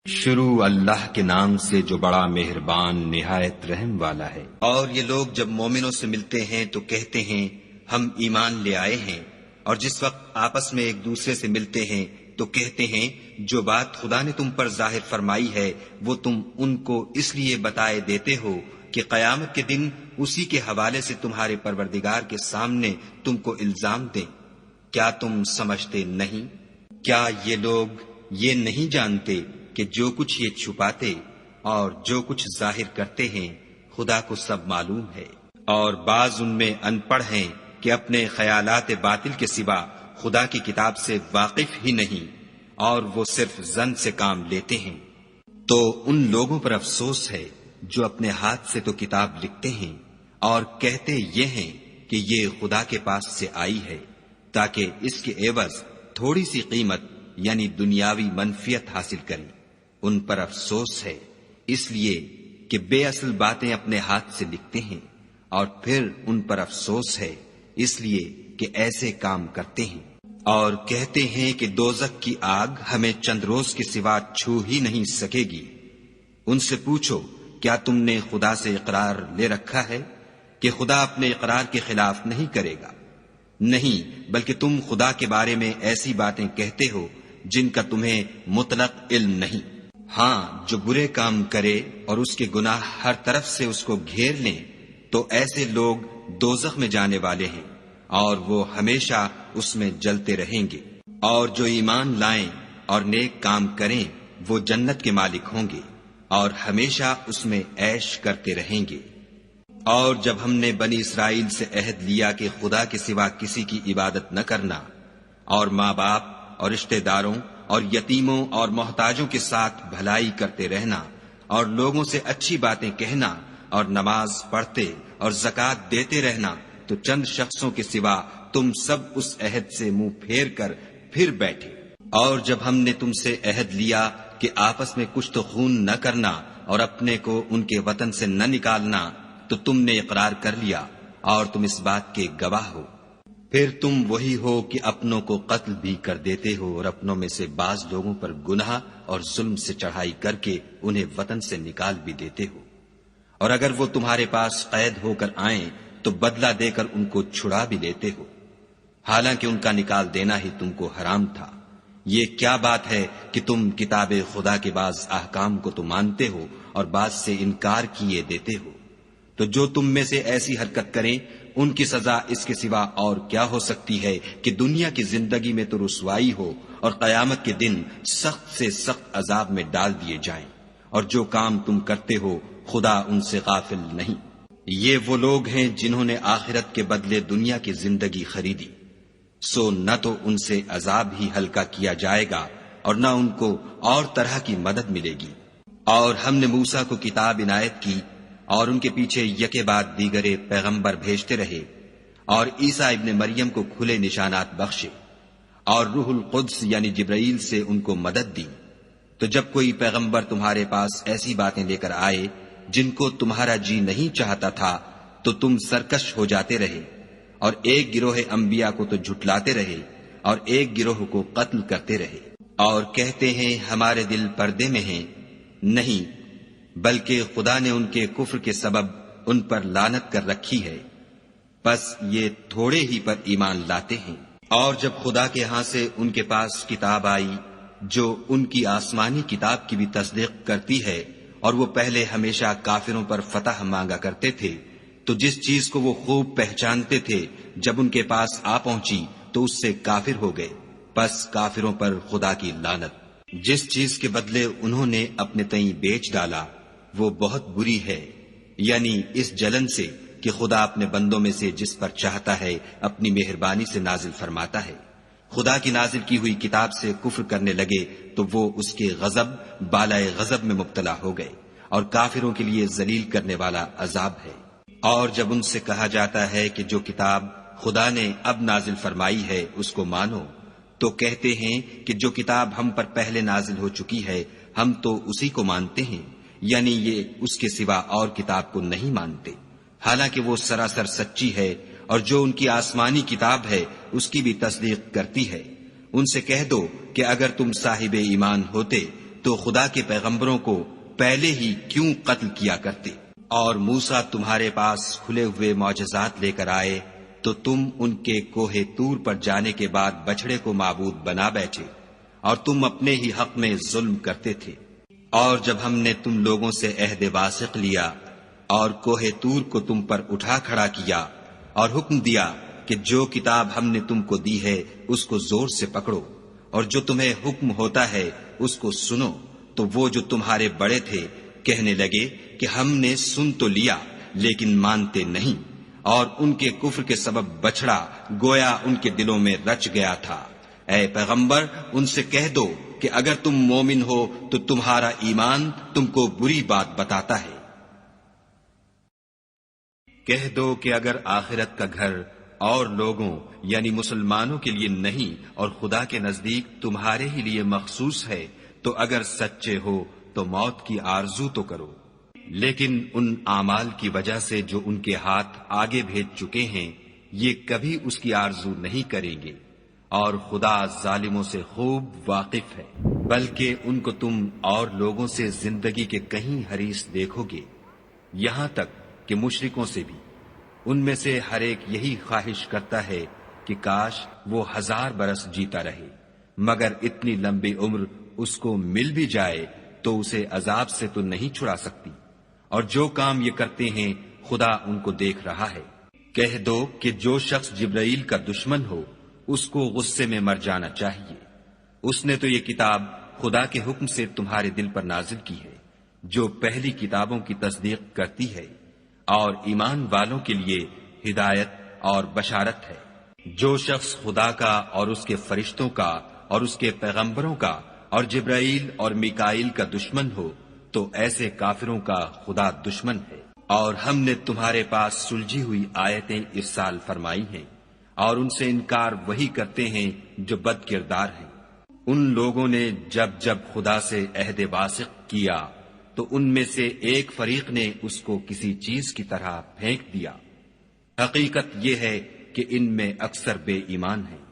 شروع اللہ کے نام سے جو بڑا مہربان نہایت رحم والا ہے۔ اور یہ لوگ جب مومنوں سے ملتے ہیں تو کہتے ہیں ہم ایمان لے آئے ہیں، اور جس وقت آپس میں ایک دوسرے سے ملتے ہیں تو کہتے ہیں جو بات خدا نے تم پر ظاہر فرمائی ہے وہ تم ان کو اس لیے بتائے دیتے ہو کہ قیامت کے دن اسی کے حوالے سے تمہارے پروردگار کے سامنے تم کو الزام دیں۔ کیا تم سمجھتے نہیں؟ کیا یہ لوگ یہ نہیں جانتے کہ جو کچھ یہ چھپاتے اور جو کچھ ظاہر کرتے ہیں خدا کو سب معلوم ہے؟ اور بعض ان میں ان پڑھ ہیں کہ اپنے خیالات باطل کے سوا خدا کی کتاب سے واقف ہی نہیں، اور وہ صرف ظن سے کام لیتے ہیں۔ تو ان لوگوں پر افسوس ہے جو اپنے ہاتھ سے تو کتاب لکھتے ہیں اور کہتے یہ ہیں کہ یہ خدا کے پاس سے آئی ہے، تاکہ اس کے عوض تھوڑی سی قیمت یعنی دنیاوی منفیت حاصل کریں۔ ان پر افسوس ہے اس لیے کہ بے اصل باتیں اپنے ہاتھ سے لکھتے ہیں، اور پھر ان پر افسوس ہے اس لیے کہ ایسے کام کرتے ہیں، اور کہتے ہیں کہ دوزخ کی آگ ہمیں چند روز کے سوا چھو ہی نہیں سکے گی۔ ان سے پوچھو کیا تم نے خدا سے اقرار لے رکھا ہے کہ خدا اپنے اقرار کے خلاف نہیں کرے گا؟ نہیں، بلکہ تم خدا کے بارے میں ایسی باتیں کہتے ہو جن کا تمہیں مطلق علم نہیں۔ ہاں، جو برے کام کرے اور اس کے گناہ ہر طرف سے اس کو گھیر لیں تو ایسے لوگ دوزخ میں جانے والے ہیں، اور وہ ہمیشہ اس میں جلتے رہیں گے۔ اور جو ایمان لائیں اور نیک کام کریں وہ جنت کے مالک ہوں گے اور ہمیشہ اس میں عیش کرتے رہیں گے۔ اور جب ہم نے بنی اسرائیل سے عہد لیا کہ خدا کے سوا کسی کی عبادت نہ کرنا، اور ماں باپ اور رشتہ داروں اور یتیموں اور محتاجوں کے ساتھ بھلائی کرتے رہنا، اور لوگوں سے اچھی باتیں کہنا، اور نماز پڑھتے اور زکوٰۃ دیتے رہنا، تو چند شخصوں کے سوا تم سب اس عہد سے منہ پھیر کر پھر بیٹھے۔ اور جب ہم نے تم سے عہد لیا کہ آپس میں کچھ تو خون نہ کرنا اور اپنے کو ان کے وطن سے نہ نکالنا، تو تم نے اقرار کر لیا اور تم اس بات کے گواہ ہو۔ پھر تم وہی ہو کہ اپنوں کو قتل بھی کر دیتے ہو، اور اپنوں میں سے بعض لوگوں پر گناہ اور ظلم سے چڑھائی کر کے انہیں وطن سے نکال بھی دیتے ہو، اور اگر وہ تمہارے پاس قید ہو کر آئیں تو بدلہ دے کر ان کو چھڑا بھی لیتے ہو، حالانکہ ان کا نکال دینا ہی تم کو حرام تھا۔ یہ کیا بات ہے کہ تم کتاب خدا کے بعض احکام کو تو مانتے ہو اور بعض سے انکار کیے دیتے ہو؟ تو جو تم میں سے ایسی حرکت کریں ان کی سزا اس کے سوا اور کیا ہو سکتی ہے کہ دنیا کی زندگی میں تو رسوائی ہو اور قیامت کے دن سخت سے سخت عذاب میں ڈال دیے جائیں۔ اور جو کام تم کرتے ہو خدا ان سے غافل نہیں۔ یہ وہ لوگ ہیں جنہوں نے آخرت کے بدلے دنیا کی زندگی خریدی، سو نہ تو ان سے عذاب ہی ہلکا کیا جائے گا اور نہ ان کو اور طرح کی مدد ملے گی۔ اور ہم نے موسیٰ کو کتاب عنایت کی اور ان کے پیچھے یکے بعد دیگرے پیغمبر بھیجتے رہے، اور عیسیٰ ابن مریم کو کھلے نشانات بخشے، اور روح القدس یعنی جبرائیل سے ان کو مدد دی۔ تو جب کوئی پیغمبر تمہارے پاس ایسی باتیں لے کر آئے جن کو تمہارا جی نہیں چاہتا تھا تو تم سرکش ہو جاتے رہے، اور ایک گروہ انبیاء کو تو جھٹلاتے رہے اور ایک گروہ کو قتل کرتے رہے، اور کہتے ہیں ہمارے دل پردے میں ہیں۔ نہیں، بلکہ خدا نے ان کے کفر کے سبب ان پر لعنت کر رکھی ہے، پس یہ تھوڑے ہی پر ایمان لاتے ہیں۔ اور جب خدا کے ہاں سے ان کے پاس کتاب آئی جو ان کی آسمانی کتاب کی بھی تصدیق کرتی ہے، اور وہ پہلے ہمیشہ کافروں پر فتح مانگا کرتے تھے، تو جس چیز کو وہ خوب پہچانتے تھے جب ان کے پاس آ پہنچی تو اس سے کافر ہو گئے، پس کافروں پر خدا کی لعنت۔ جس چیز کے بدلے انہوں نے اپنے تئیں بیچ ڈالا وہ بہت بری ہے، یعنی اس جلن سے کہ خدا اپنے بندوں میں سے جس پر چاہتا ہے اپنی مہربانی سے نازل فرماتا ہے۔ خدا کی نازل کی ہوئی کتاب سے کفر کرنے لگے تو وہ اس کے غضب بالائے غضب میں مبتلا ہو گئے، اور کافروں کے لیے ذلیل کرنے والا عذاب ہے۔ اور جب ان سے کہا جاتا ہے کہ جو کتاب خدا نے اب نازل فرمائی ہے اس کو مانو، تو کہتے ہیں کہ جو کتاب ہم پر پہلے نازل ہو چکی ہے ہم تو اسی کو مانتے ہیں، یعنی یہ اس کے سوا اور کتاب کو نہیں مانتے، حالانکہ وہ سراسر سچی ہے، اور جو ان کی آسمانی کتاب ہے اس کی بھی تصدیق کرتی ہے۔ ان سے کہہ دو کہ اگر تم صاحب ایمان ہوتے تو خدا کے پیغمبروں کو پہلے ہی کیوں قتل کیا کرتے؟ اور موسیٰ تمہارے پاس کھلے ہوئے معجزات لے کر آئے تو تم ان کے کوہ طور پر جانے کے بعد بچڑے کو معبود بنا بیٹھے، اور تم اپنے ہی حق میں ظلم کرتے تھے۔ اور جب ہم نے تم لوگوں سے عہد واثق لیا اور کوہ طور کو تم پر اٹھا کھڑا کیا اور حکم دیا کہ جو کتاب ہم نے تم کو دی ہے اس کو زور سے پکڑو، اور جو تمہیں حکم ہوتا ہے اس کو سنو، تو وہ جو تمہارے بڑے تھے کہنے لگے کہ ہم نے سن تو لیا لیکن مانتے نہیں، اور ان کے کفر کے سبب بچڑا گویا ان کے دلوں میں رچ گیا تھا۔ اے پیغمبر ان سے کہہ دو کہ اگر تم مومن ہو تو تمہارا ایمان تم کو بری بات بتاتا ہے۔ کہہ دو کہ اگر آخرت کا گھر اور لوگوں یعنی مسلمانوں کے لیے نہیں اور خدا کے نزدیک تمہارے ہی لیے مخصوص ہے تو اگر سچے ہو تو موت کی آرزو تو کرو، لیکن ان اعمال کی وجہ سے جو ان کے ہاتھ آگے بھیج چکے ہیں یہ کبھی اس کی آرزو نہیں کریں گے، اور خدا ظالموں سے خوب واقف ہے۔ بلکہ ان کو تم اور لوگوں سے زندگی کے کہیں حریص دیکھو گے، یہاں تک کہ مشرکوں سے بھی۔ ان میں سے ہر ایک یہی خواہش کرتا ہے کہ کاش وہ 1000 برس جیتا رہے، مگر اتنی لمبی عمر اس کو مل بھی جائے تو اسے عذاب سے تو نہیں چھڑا سکتی، اور جو کام یہ کرتے ہیں خدا ان کو دیکھ رہا ہے۔ کہہ دو کہ جو شخص جبرائیل کا دشمن ہو اس کو غصے میں مر جانا چاہیے، اس نے تو یہ کتاب خدا کے حکم سے تمہارے دل پر نازل کی ہے جو پہلی کتابوں کی تصدیق کرتی ہے، اور ایمان والوں کے لیے ہدایت اور بشارت ہے۔ جو شخص خدا کا اور اس کے فرشتوں کا اور اس کے پیغمبروں کا اور جبرائیل اور میکائیل کا دشمن ہو تو ایسے کافروں کا خدا دشمن ہے۔ اور ہم نے تمہارے پاس سلجھی ہوئی آیتیں ارسال فرمائی ہیں، اور ان سے انکار وہی کرتے ہیں جو بد کردار ہیں۔ ان لوگوں نے جب جب خدا سے عہد واثق کیا تو ان میں سے ایک فریق نے اس کو کسی چیز کی طرح پھینک دیا۔ حقیقت یہ ہے کہ ان میں اکثر بے ایمان ہیں۔